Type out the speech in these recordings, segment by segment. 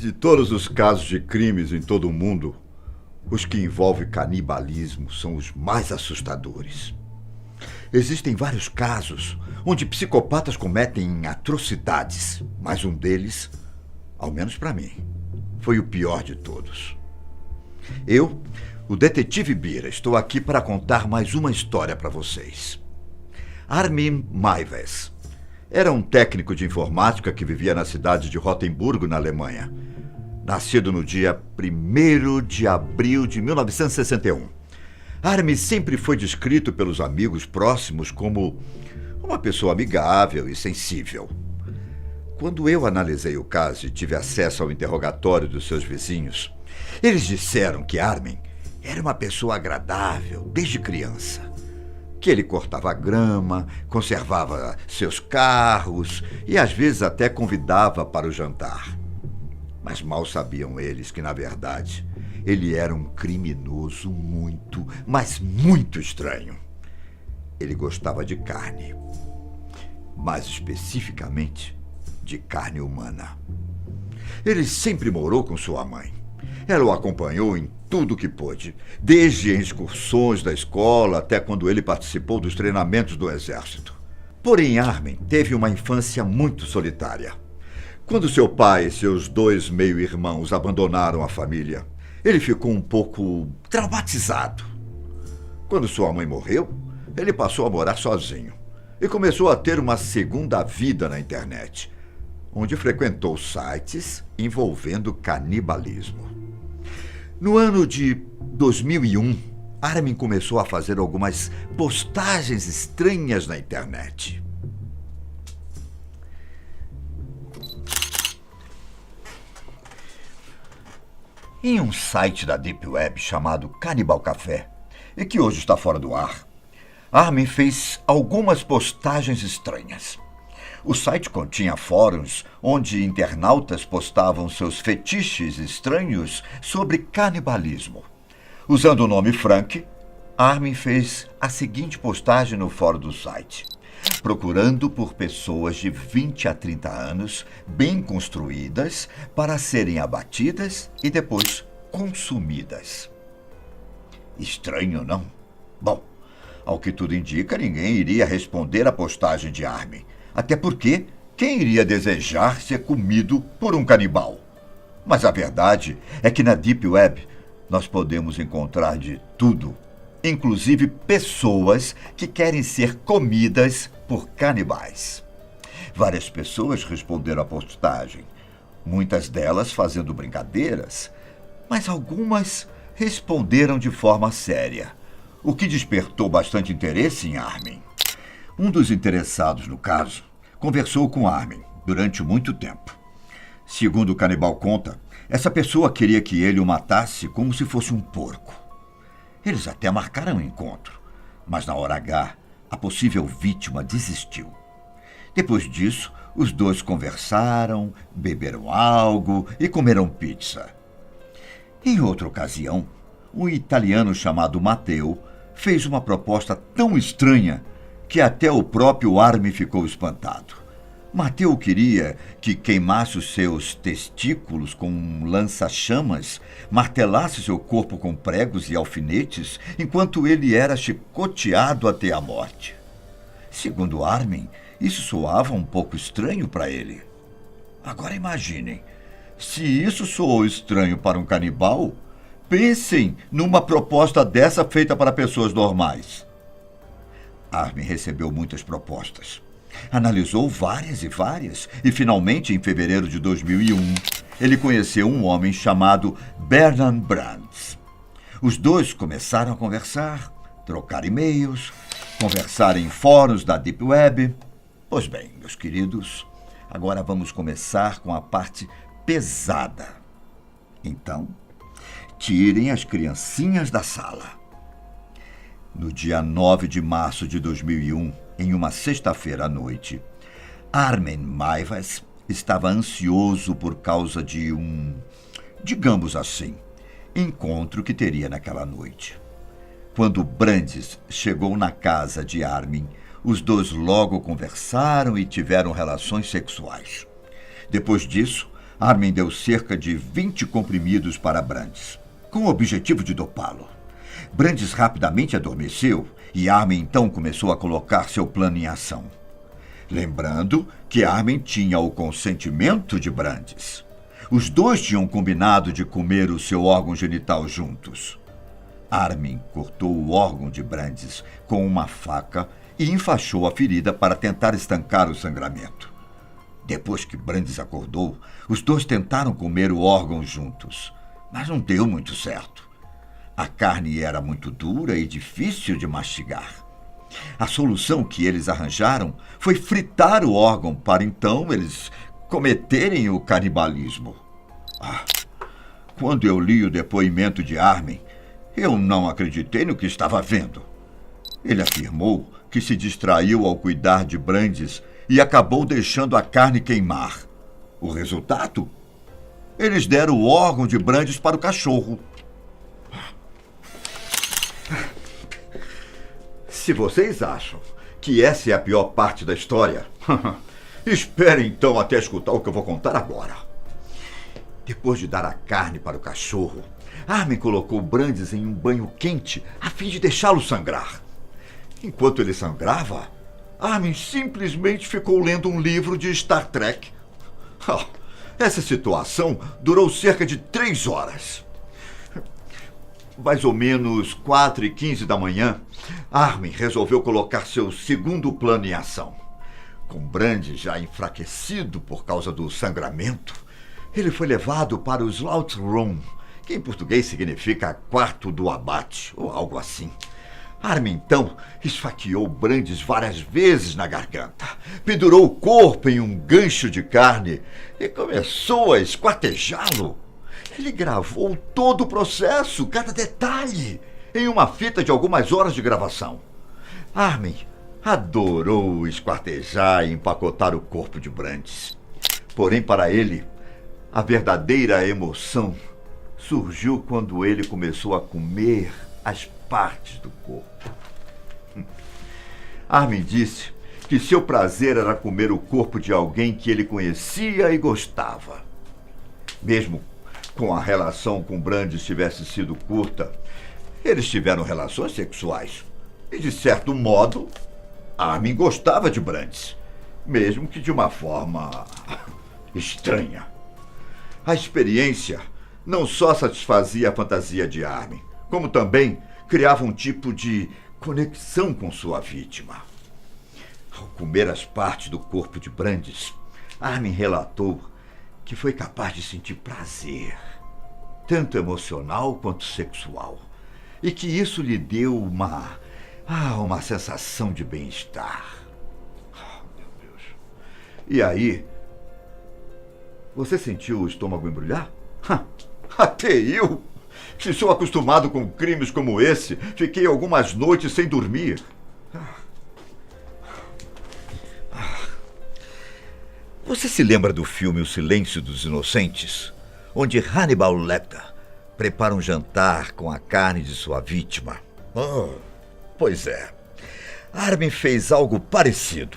De todos os casos de crimes em todo o mundo, os que envolvem canibalismo são os mais assustadores. Existem vários casos onde psicopatas cometem atrocidades, mas um deles, ao menos para mim, foi o pior de todos. Eu, o detetive Bira, estou aqui para contar mais uma história para vocês. Armin Meiwes era um técnico de informática que vivia na cidade de Rotemburgo, na Alemanha. Nascido no dia 1º de abril de 1961. Armin sempre foi descrito pelos amigos próximos como uma pessoa amigável e sensível. Quando eu analisei o caso e tive acesso ao interrogatório dos seus vizinhos, eles disseram que Armin era uma pessoa agradável desde criança. Que ele cortava grama, conservava seus carros e às vezes até convidava para o jantar. Mas mal sabiam eles que, na verdade, ele era um criminoso muito, mas muito estranho. Ele gostava de carne, mais especificamente de carne humana. Ele sempre morou com sua mãe. Ela o acompanhou em tudo que pôde, desde em excursões da escola até quando ele participou dos treinamentos do exército. Porém, Armin teve uma infância muito solitária. Quando seu pai e seus 2 meio-irmãos abandonaram a família, ele ficou um pouco traumatizado. Quando sua mãe morreu, ele passou a morar sozinho e começou a ter uma segunda vida na internet, onde frequentou sites envolvendo canibalismo. No ano de 2001, Armin começou a fazer algumas postagens estranhas na internet. Em um site da Deep Web chamado Canibal Café, e que hoje está fora do ar, Armin fez algumas postagens estranhas. O site continha fóruns onde internautas postavam seus fetiches estranhos sobre canibalismo. Usando o nome Frank, Armin fez a seguinte postagem no fórum do site: procurando por pessoas de 20 a 30 anos, bem construídas, para serem abatidas e depois consumidas. Estranho, não? Bom, ao que tudo indica, ninguém iria responder à postagem de Armin. Até porque, quem iria desejar ser comido por um canibal? Mas a verdade é que na Deep Web nós podemos encontrar de tudo, inclusive pessoas que querem ser comidas por canibais. Várias pessoas responderam à postagem, muitas delas fazendo brincadeiras, mas algumas responderam de forma séria, o que despertou bastante interesse em Armin. Um dos interessados no caso conversou com Armin durante muito tempo. Segundo o canibal conta, essa pessoa queria que ele o matasse como se fosse um porco. Eles até marcaram um encontro, mas na hora H, a possível vítima desistiu. Depois disso, os dois conversaram, beberam algo e comeram pizza. Em outra ocasião, um italiano chamado Matteo fez uma proposta tão estranha que até o próprio Armin ficou espantado. Matteo queria que queimasse os seus testículos com um lança-chamas, martelasse seu corpo com pregos e alfinetes, enquanto ele era chicoteado até a morte. Segundo Armin, isso soava um pouco estranho para ele. Agora imaginem, se isso soou estranho para um canibal, pensem numa proposta dessa feita para pessoas normais. Armin recebeu muitas propostas. Analisou várias e finalmente, em fevereiro de 2001, ele conheceu um homem chamado Bernard Brands. Os dois começaram a conversar, trocar e-mails, conversar em fóruns da Deep Web. Pois bem, meus queridos, agora vamos começar com a parte pesada. Então, tirem as criancinhas da sala. No dia 9 de março de 2001, em uma sexta-feira à noite, Armin Meiwes estava ansioso por causa de digamos assim, encontro que teria naquela noite. Quando Brandes chegou na casa de Armin, os dois logo conversaram e tiveram relações sexuais. Depois disso, Armin deu cerca de 20 comprimidos para Brandes, com o objetivo de dopá-lo. Brandes rapidamente adormeceu e Armin então começou a colocar seu plano em ação. Lembrando que Armin tinha o consentimento de Brandes. Os dois tinham combinado de comer o seu órgão genital juntos. Armin cortou o órgão de Brandes com uma faca e enfaixou a ferida para tentar estancar o sangramento. Depois que Brandes acordou, os dois tentaram comer o órgão juntos, mas não deu muito certo. A carne era muito dura e difícil de mastigar. A solução que eles arranjaram foi fritar o órgão para então eles cometerem o canibalismo. Quando eu li o depoimento de Armin, eu não acreditei no que estava vendo. Ele afirmou que se distraiu ao cuidar de Brandes e acabou deixando a carne queimar. O resultado? Eles deram o órgão de Brandes para o cachorro. Se vocês acham que essa é a pior parte da história, espere então até escutar o que eu vou contar agora. Depois de dar a carne para o cachorro, Armin colocou Brandes em um banho quente a fim de deixá-lo sangrar. Enquanto ele sangrava, Armin simplesmente ficou lendo um livro de Star Trek. Essa situação durou cerca de 3 horas. Mais ou menos 4h15 da manhã, Armin resolveu colocar seu segundo plano em ação. Com Brandes já enfraquecido por causa do sangramento, ele foi levado para o Slaughter Room, que em português significa quarto do abate, ou algo assim. Armin, então, esfaqueou Brandes várias vezes na garganta, pendurou o corpo em um gancho de carne e começou a esquartejá-lo. Ele gravou todo o processo, cada detalhe, em uma fita de algumas horas de gravação. Armin adorou esquartejar e empacotar o corpo de Brandes. Porém, para ele, a verdadeira emoção surgiu quando ele começou a comer as partes do corpo. Armin disse que seu prazer era comer o corpo de alguém que ele conhecia e gostava. Mesmo com a relação com Brandes tivesse sido curta, eles tiveram relações sexuais. E, de certo modo, Armin gostava de Brandes, mesmo que de uma forma estranha. A experiência não só satisfazia a fantasia de Armin, como também criava um tipo de conexão com sua vítima. Ao comer as partes do corpo de Brandes, Armin relatou que foi capaz de sentir prazer, tanto emocional quanto sexual, e que isso lhe deu uma sensação de bem-estar. Meu Deus. E aí, você sentiu o estômago embrulhar? Até eu, que sou acostumado com crimes como esse, fiquei algumas noites sem dormir. Você se lembra do filme O Silêncio dos Inocentes, onde Hannibal Lecter prepara um jantar com a carne de sua vítima? Pois é. Armin fez algo parecido.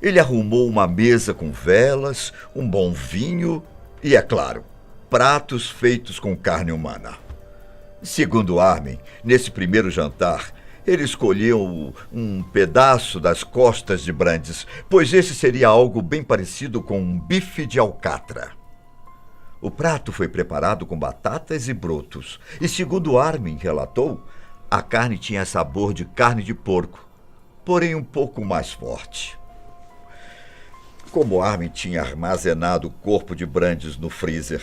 Ele arrumou uma mesa com velas, um bom vinho e, é claro, pratos feitos com carne humana. Segundo Armin, nesse primeiro jantar, ele escolheu um pedaço das costas de Brandes, pois esse seria algo bem parecido com um bife de alcatra. O prato foi preparado com batatas e brotos, e segundo Armin relatou, a carne tinha sabor de carne de porco, porém um pouco mais forte. Como Armin tinha armazenado o corpo de Brandes no freezer,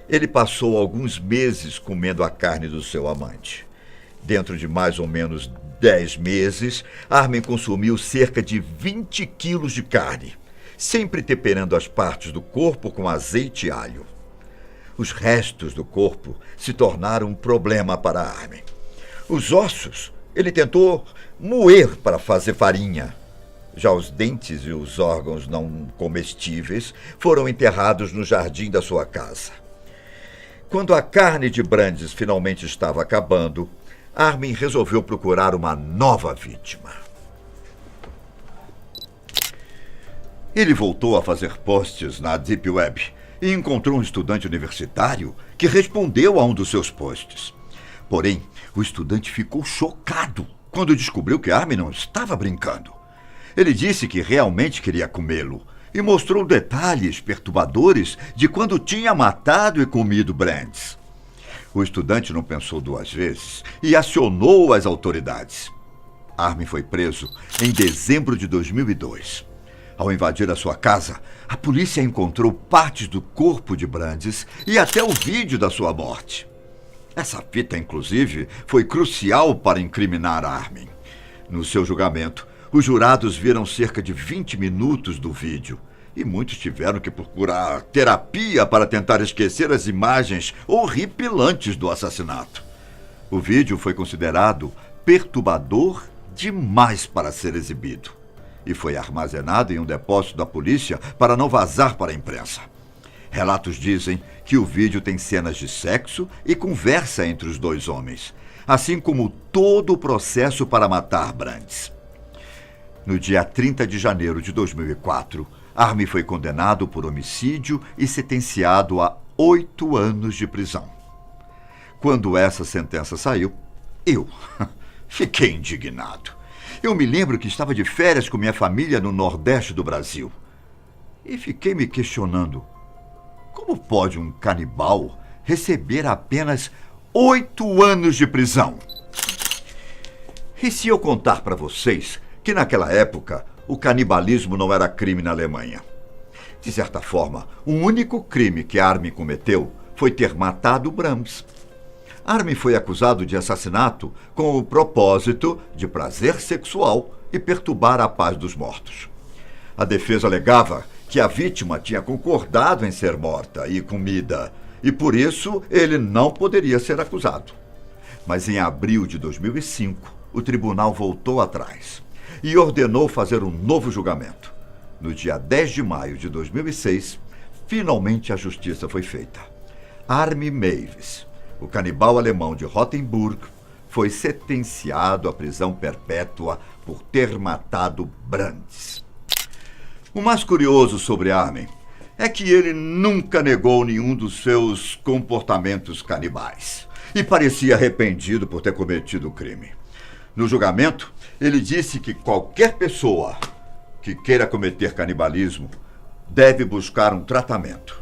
ele passou alguns meses comendo a carne do seu amante. Dentro de mais ou menos 10 meses, Armin consumiu cerca de 20 quilos de carne, sempre temperando as partes do corpo com azeite e alho. Os restos do corpo se tornaram um problema para Armin. Os ossos ele tentou moer para fazer farinha. Já os dentes e os órgãos não comestíveis foram enterrados no jardim da sua casa. Quando a carne de Brandes finalmente estava acabando, Armin resolveu procurar uma nova vítima. Ele voltou a fazer posts na Deep Web e encontrou um estudante universitário que respondeu a um dos seus posts. Porém, o estudante ficou chocado quando descobriu que Armin não estava brincando. Ele disse que realmente queria comê-lo e mostrou detalhes perturbadores de quando tinha matado e comido Brandes. O estudante não pensou duas vezes e acionou as autoridades. Armin foi preso em dezembro de 2002. Ao invadir a sua casa, a polícia encontrou partes do corpo de Brandes e até o vídeo da sua morte. Essa fita, inclusive, foi crucial para incriminar Armin. No seu julgamento, os jurados viram cerca de 20 minutos do vídeo e muitos tiveram que procurar terapia para tentar esquecer as imagens horripilantes do assassinato. O vídeo foi considerado perturbador demais para ser exibido e foi armazenado em um depósito da polícia para não vazar para a imprensa. Relatos dizem que o vídeo tem cenas de sexo e conversa entre os dois homens, assim como todo o processo para matar Brandes. No dia 30 de janeiro de 2004, Armin foi condenado por homicídio e sentenciado a 8 anos de prisão. Quando essa sentença saiu, eu fiquei indignado. Eu me lembro que estava de férias com minha família no Nordeste do Brasil. E fiquei me questionando, como pode um canibal receber apenas 8 anos de prisão? E se eu contar para vocês que naquela época o canibalismo não era crime na Alemanha? De certa forma, o único crime que Armin cometeu foi ter matado Brandes. Armin foi acusado de assassinato com o propósito de prazer sexual e perturbar a paz dos mortos. A defesa alegava que a vítima tinha concordado em ser morta e comida, e por isso ele não poderia ser acusado. Mas em abril de 2005, o tribunal voltou atrás e ordenou fazer um novo julgamento. No dia 10 de maio de 2006, finalmente a justiça foi feita. Armin Meiwes, o canibal alemão de Rotenburg, foi sentenciado à prisão perpétua por ter matado Brandes. O mais curioso sobre Armin é que ele nunca negou nenhum dos seus comportamentos canibais e parecia arrependido por ter cometido o crime. No julgamento, ele disse que qualquer pessoa que queira cometer canibalismo deve buscar um tratamento.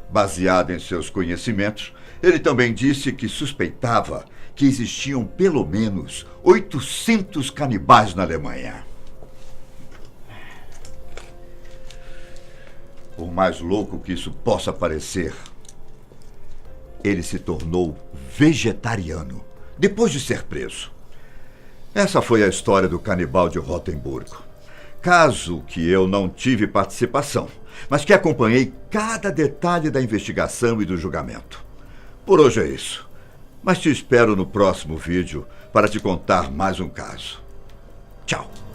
Baseado em seus conhecimentos, ele também disse que suspeitava que existiam pelo menos 800 canibais na Alemanha. Por mais louco que isso possa parecer, ele se tornou vegetariano depois de ser preso. Essa foi a história do canibal de Rotenburg. Caso que eu não tive participação, mas que acompanhei cada detalhe da investigação e do julgamento. Por hoje é isso, mas te espero no próximo vídeo para te contar mais um caso. Tchau!